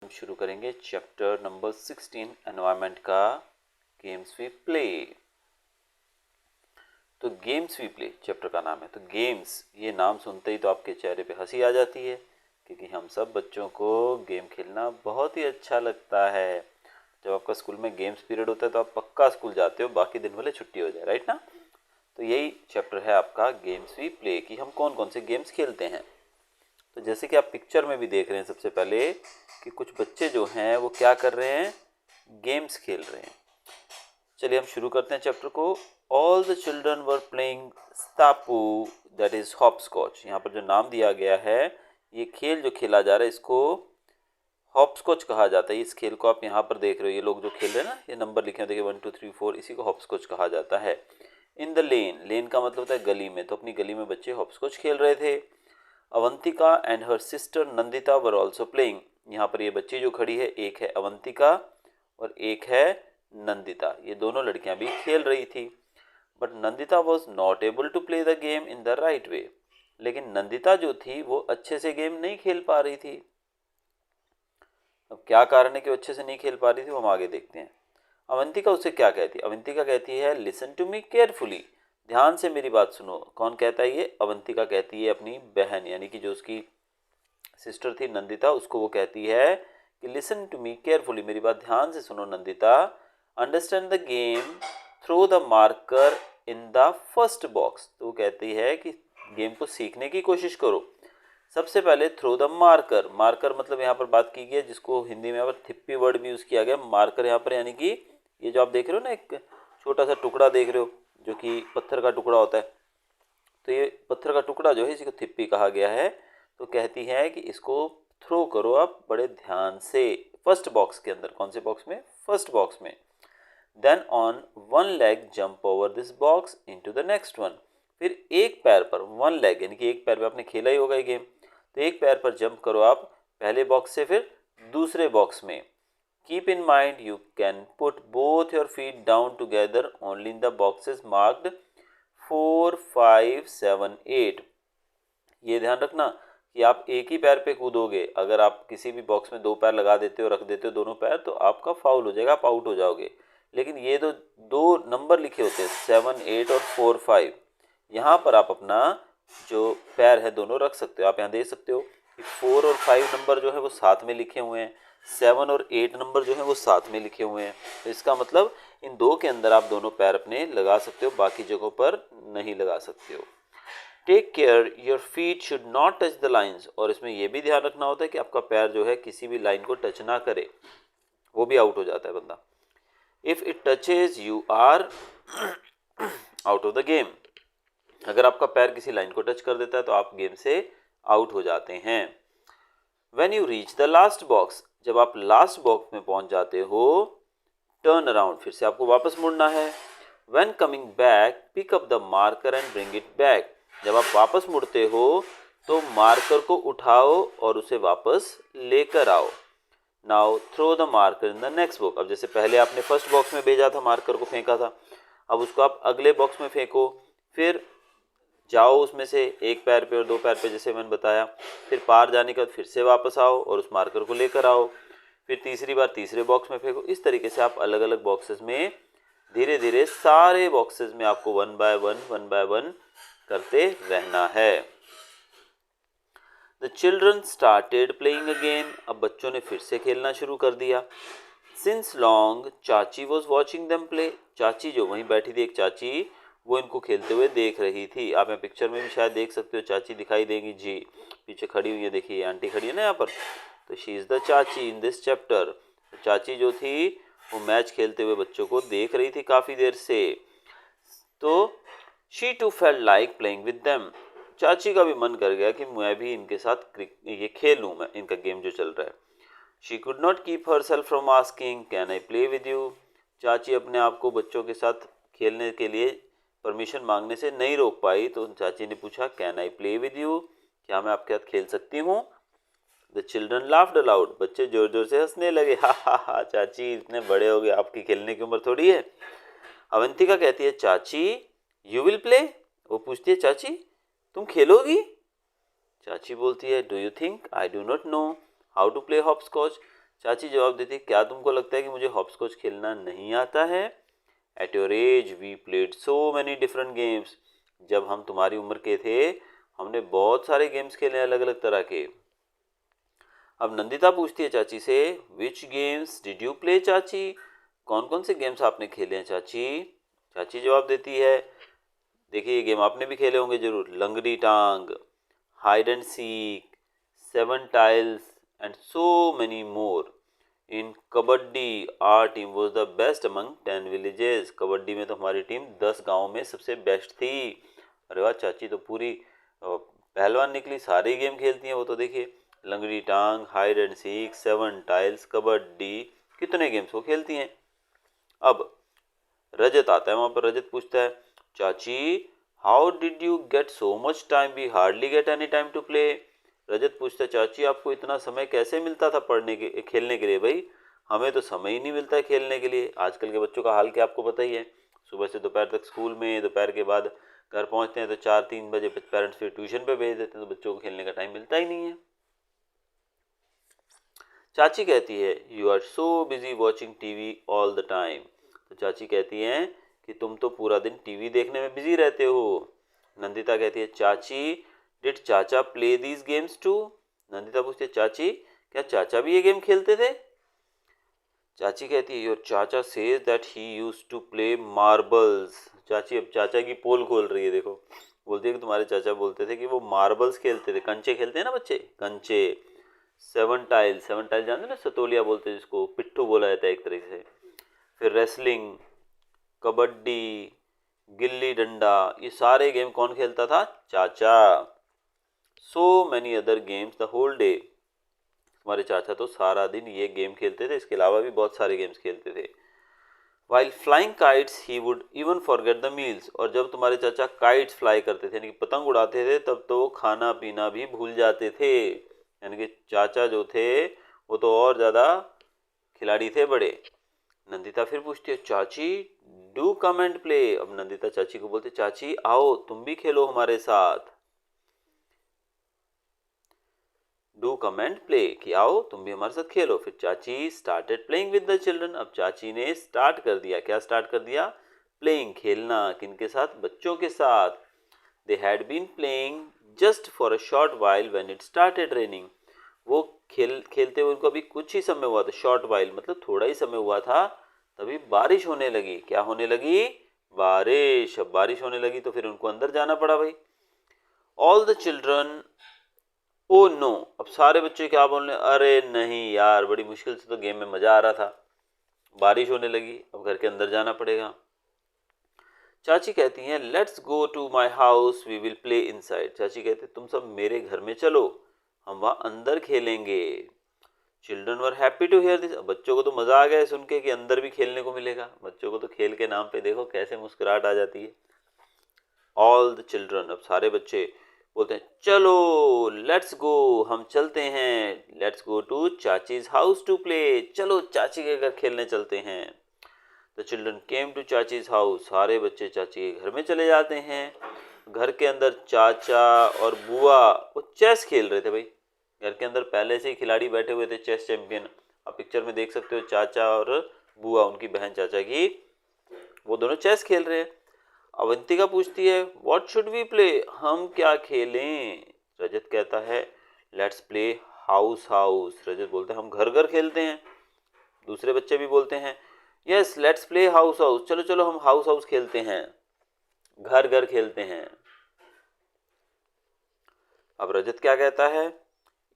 हम शुरू करेंगे चैप्टर नंबर 16 एनवायरनमेंट का गेम्स वी प्ले। तो गेम्स वी प्ले चैप्टर का नाम है। तो गेम्स, ये नाम सुनते ही तो आपके चेहरे पे हंसी आ जाती है, क्योंकि हम सब बच्चों को गेम खेलना बहुत ही अच्छा लगता है। जब आपका स्कूल में गेम्स पीरियड होता है तो आप पक्का स्कूल जाते हो, बाकी दिन भले छुट्टी हो जाए, राइट ना। तो यही चैप्टर है आपका गेम्स वी प्ले कि हम कौन कौन से गेम्स खेलते हैं। तो जैसे कि आप पिक्चर में भी देख रहे हैं सबसे पहले कि कुछ बच्चे जो हैं वो क्या कर रहे हैं, गेम्स खेल रहे हैं। चलिए हम शुरू करते हैं चैप्टर को। All the children were playing स्टापू, दैट इज हॉपस्कॉच। यहाँ पर जो नाम दिया गया है, ये खेल जो खेला जा रहा है इसको हॉपस्कॉच कहा जाता है। इस खेल को आप यहाँ पर देख रहे हो, ये लोग जो खेल रहे हैं ना, ये नंबर लिखे हैं देखिए 1 2 3 4, इसी को हॉपस्कॉच कहा जाता है। इन द लेन, लेन का मतलब होता है गली में, तो अपनी गली में बच्चे हॉपस्कॉच खेल रहे थे। Avantika and her sister Nandita were also playing. यहाँ पर ये बच्ची जो खड़ी है, एक है अवंतिका और एक है नंदिता, ये दोनों लड़कियां भी खेल रही थी। But Nandita was not able to play the game in the right way. लेकिन नंदिता जो थी वो अच्छे से गेम नहीं खेल पा रही थी। अब क्या कारण है कि वो अच्छे से नहीं खेल पा रही थी, वो हम आगे देखते हैं। अवंतिका उससे क्या कहती है? अवंतिका कहती है लिसन टू मी केयरफुली, ध्यान से मेरी बात सुनो। कौन कहता है ये? अवंतिका कहती है अपनी बहन, यानी कि जो उसकी सिस्टर थी नंदिता, उसको वो कहती है कि लिसन टू मी केयरफुली, मेरी बात ध्यान से सुनो Nandita. Understand the game, throw the marker in the first box. तो वो कहती है कि गेम को सीखने की कोशिश करो। सबसे पहले थ्रो द मार्कर, मार्कर मतलब यहाँ पर बात की गई है जिसको हिंदी में यहाँ पर थिप्पी वर्ड भी यूज किया गया। मार्कर यहाँ पर यानी कि ये जो आप देख रहे हो ना, एक छोटा सा टुकड़ा देख रहे हो जो कि पत्थर का टुकड़ा होता है, तो ये पत्थर का टुकड़ा जो है इसी को थिप्पी कहा गया है। तो कहती है कि इसको थ्रो करो आप बड़े ध्यान से फर्स्ट बॉक्स के अंदर। कौन से बॉक्स में? फर्स्ट बॉक्स में। Then on one leg jump over this box into the next one. फिर एक पैर पर, वन लेग यानी कि एक पैर पे, आपने खेला ही होगा ये गेम, तो एक पैर पर जंप करो आप पहले बॉक्स से फिर दूसरे बॉक्स में। Keep in mind you can put both your feet down together only in the boxes marked 4 5 7 8। ये ध्यान रखना कि आप एक ही पैर पे कूदोगे। अगर आप किसी भी बॉक्स में दो पैर लगा देते हो, रख देते हो दोनों पैर, तो आपका फाउल हो जाएगा, आप आउट हो जाओगे। लेकिन ये तो दो नंबर लिखे होते हैं 7 8 और 4 5, यहाँ पर आप अपना जो पैर है दोनों रख सकते हो। आप यहाँ देख सकते हो कि 4 और 5 नंबर जो है वो साथ में लिखे हुए हैं, 7 और 8 नंबर जो है वो साथ में लिखे हुए हैं। तो इसका मतलब इन दो के अंदर आप दोनों पैर अपने लगा सकते हो, बाकी जगहों पर नहीं लगा सकते हो। Take care your feet should not touch the lines, और इसमें यह भी ध्यान रखना होता है कि आपका पैर जो है किसी भी लाइन को टच ना करे, वो भी आउट हो जाता है बंदा। If it touches you are out of the game. अगर आपका पैर किसी लाइन को टच कर देता है तो आप गेम से आउट हो जाते हैं। When you reach the last box, जब आप लास्ट बॉक्स में पहुंच जाते हो, टर्न अराउंड, फिर से आपको वापस मुड़ना है। When coming back pick up the marker and bring it back. जब आप वापस मुड़ते हो तो मार्कर को उठाओ और उसे वापस लेकर आओ। Now throw the marker in the next box. अब जैसे पहले आपने फर्स्ट बॉक्स में भेजा था, मार्कर को फेंका था, अब उसको आप अगले बॉक्स में फेंको। फिर जाओ उसमें से एक पैर पे और दो पैर पे, जैसे मैंने बताया। फिर पार जाने के बाद फिर से वापस आओ और उस मार्कर को लेकर आओ। फिर तीसरी बार तीसरे बॉक्स में फेंको। इस तरीके से आप अलग अलग बॉक्सेस में धीरे धीरे सारे बॉक्सेस में आपको वन बाय वन करते रहना है। The children started playing again. अब बच्चों ने फिर से खेलना शुरू कर दिया। सिंस लॉन्ग चाची वॉज वॉचिंग देम प्ले। चाची जो वहीं बैठी थी, एक चाची, वो इनको खेलते हुए देख रही थी। आप यहाँ पिक्चर में भी शायद देख सकते हो, चाची दिखाई देगी जी, पीछे खड़ी हुई है, देखिए आंटी खड़ी है ना यहाँ पर। तो शी इज़ द चाची इन दिस चैप्टर। चाची जो थी वो मैच खेलते हुए बच्चों को देख रही थी काफ़ी देर से। तो she too felt like playing with them. चाची का भी मन कर गया कि मैं भी इनके साथ ये खेलूं, मैं इनका गेम जो चल रहा है। She could not keep her self from asking can I play with you. चाची अपने आप को बच्चों के साथ खेलने के लिए परमिशन मांगने से नहीं रोक पाई, तो चाची ने पूछा can I play with you, क्या मैं आपके साथ खेल सकती हूँ? The children laughed allowed. बच्चे जोर जोर से हंसने लगे, हा चाची इतने बड़े हो गए, आपकी खेलने की उम्र थोड़ी है। अवंतिका कहती है चाची यू विल प्ले। वो पूछती है चाची तुम खेलोगी? चाची बोलती है do you think I do not know how to play hopscotch. चाची जवाब देती है, क्या तुमको लगता है कि मुझे हॉप्सकॉच खेलना नहीं आता है? At your age we played so many different games. जब हम तुम्हारी उम्र के थे हमने बहुत सारे गेम्स खेले, अलग अलग तरह के। अब नंदिता पूछती है चाची से, विच गेम्स डिड यू प्ले चाची? कौन कौन से गेम्स आपने खेले हैं चाची? चाची जवाब देती है, देखिए ये गेम आपने भी खेले होंगे जरूर, लंगड़ी टांग, hide and seek, seven tiles and so many more. In kabaddi our team was the best among 10 villages. Kabaddi में तो हमारी टीम 10 गाँव में सबसे बेस्ट थी। अरे वाह, चाची तो पूरी पहलवान निकली, सारे गेम खेलती हैं वो तो। देखिए लंगड़ी टांग, hide and seek, seven tiles, kabaddi, कितने गेम्स वो खेलती हैं। अब रजत आता है वहां पर। रजत पूछता है, Chachi how did you get so much time, we hardly get any time to play. Rajat पूछता है, चाची आपको इतना समय कैसे मिलता था पढ़ने के खेलने के लिए? भाई हमें तो समय ही नहीं मिलता है खेलने के लिए। आजकल के बच्चों का हाल क्या आपको पता ही है, सुबह से दोपहर तक स्कूल में, दोपहर के बाद घर पहुंचते हैं तो 4-3 बजे पेरेंट्स फिर ट्यूशन पे भेज देते हैं, तो बच्चों को खेलने का टाइम मिलता ही नहीं है। चाची कहती है, you are so busy watching TV all the time. तो चाची कहती हैं कि तुम तो पूरा दिन टीवी देखने में बिजी रहते हो। नंदिता कहती है, चाची did chacha play these games too? Nandita पूछती है, चाची क्या चाचा भी ये गेम खेलते थे? चाची कहती है, your chacha says that he used to play marbles. चाची अब चाचा की पोल खोल रही है, देखो। बोलती है कि तुम्हारे चाचा बोलते थे कि वो मार्बल्स खेलते थे, कंचे खेलते हैं ना बच्चे, कंचे। सेवन टाइल, सेवन टाइल जानते ना, सतोलिया बोलते हैं जिसको, पिट्ठू बोला जाता है एक तरीके से। फिर रेसलिंग, कबड्डी, गिल्ली डंडा, ये सारे गेम कौन खेलता था? चाचा। So many other games the whole day. हमारे चाचा तो सारा दिन ये गेम खेलते थे, इसके अलावा भी बहुत सारे गेम्स खेलते थे। While flying kites he would even forget the meals. और जब तुम्हारे चाचा काइट्स फ्लाई करते थे, यानी कि पतंग उड़ाते थे, तब तो वो खाना पीना भी भूल जाते थे। यानी कि चाचा जो थे वो तो और ज़्यादा खिलाड़ी थे बड़े। नंदिता फिर पूछती है, चाची डू कम एंड प्ले। अब नंदिता चाची को बोलते, चाची आओ तुम भी खेलो हमारे साथ। डू कम एंड प्ले, कि आओ तुम भी हमारे साथ खेलो। फिर चाची started playing with the children. अब चाची ने स्टार्ट कर दिया, क्या स्टार्ट कर दिया? प्लेइंग, खेलना। किनके साथ? बच्चों के साथ। They had been playing just for a short while when it started raining. वो खेलते हुए उनको अभी कुछ ही समय हुआ था, शॉर्ट वाइल मतलब थोड़ा ही समय हुआ था, तभी बारिश होने लगी। क्या होने लगी? बारिश। अब बारिश होने लगी तो फिर उनको अंदर जाना पड़ा भाई। All the children, oh no. अब सारे बच्चे क्या बोलने, अरे नहीं यार, बड़ी मुश्किल से तो गेम में मजा आ रहा था, बारिश होने लगी, अब घर के अंदर जाना पड़ेगा। चाची कहती हैं, let's go to my house we will play inside. चाची कहते तुम सब मेरे घर में चलो, हम वहाँ अंदर खेलेंगे। Children were happy to hear this. बच्चों को तो मजा आ गया सुन के कि अंदर भी खेलने को मिलेगा। बच्चों को तो खेल के नाम पे देखो कैसे मुस्कुराहट आ जाती है। ऑल द चिल्ड्रन, अब सारे बच्चे बोलते हैं, चलो लेट्स गो, हम चलते हैं। Let's go to Chachi's house to play. चलो चाची के घर खेलने चलते हैं। The children came to Chachi's house. सारे बच्चे चाची के घर में चले जाते हैं। घर के अंदर चाचा और बुआ वो चेस खेल रहे थे भाई। घर के अंदर पहले से ही खिलाड़ी बैठे हुए थे, चेस चैंपियन। आप पिक्चर में देख सकते हो, चाचा और बुआ, उनकी बहन चाचा की, वो दोनों चेस खेल रहे हैं। अवंतिका पूछती है, व्हाट शुड वी प्ले, हम क्या खेलें? रजत कहता है, लेट्स प्ले हाउस हाउस। रजत बोलते हैं, हम घर घर खेलते हैं। दूसरे बच्चे भी बोलते हैं, yes let's play house house, चलो चलो हम हाउस हाउस खेलते हैं, घर घर खेलते हैं। अब रजत क्या कहता है,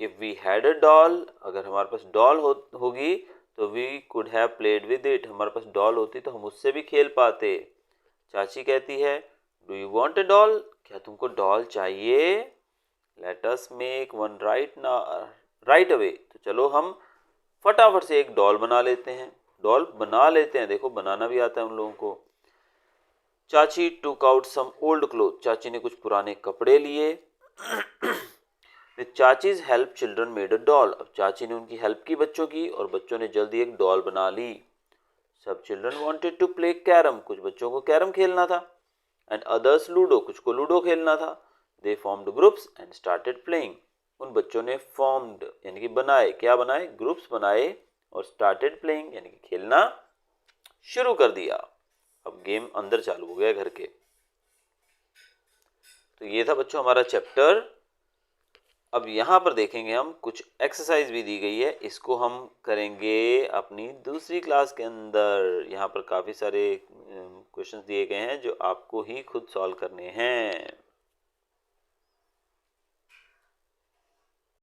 if we had a doll, अगर हमारे पास डॉल होगी तो we could have played with it, हमारे पास डॉल होती तो हम उससे भी खेल पाते। चाची कहती है, do you want a doll, क्या तुमको डॉल चाहिए? Let us make one right away, तो चलो हम फटाफट से एक डॉल बना लेते हैं। डॉल बना लेते हैं, देखो बनाना भी आता है उन लोगों को। Chachi took out some old cloth, चाची ने कुछ पुराने कपड़े लिए। With Chachi's help children made a doll, अब चाची ने उनकी हेल्प की बच्चों की, और बच्चों ने जल्दी एक डॉल बना ली। सब children wanted to play carrom, कुछ बच्चों को कैरम खेलना था। एंड अदर्स लूडो, कुछ को लूडो खेलना था। दे formed groups and started playing, उन बच्चों ने फॉर्म्ड यानी कि बनाए, क्या बनाए? ग्रुप्स बनाए और स्टार्टेड प्लेइंग यानी कि खेलना शुरू कर दिया। अब गेम अंदर चालू हो गया घर के। तो ये था बच्चों हमारा चैप्टर। अब यहाँ पर देखेंगे हम कुछ एक्सरसाइज भी दी गई है, इसको हम करेंगे अपनी दूसरी क्लास के अंदर। यहाँ पर काफ़ी सारे क्वेश्चंस दिए गए हैं जो आपको ही खुद सॉल्व करने हैं।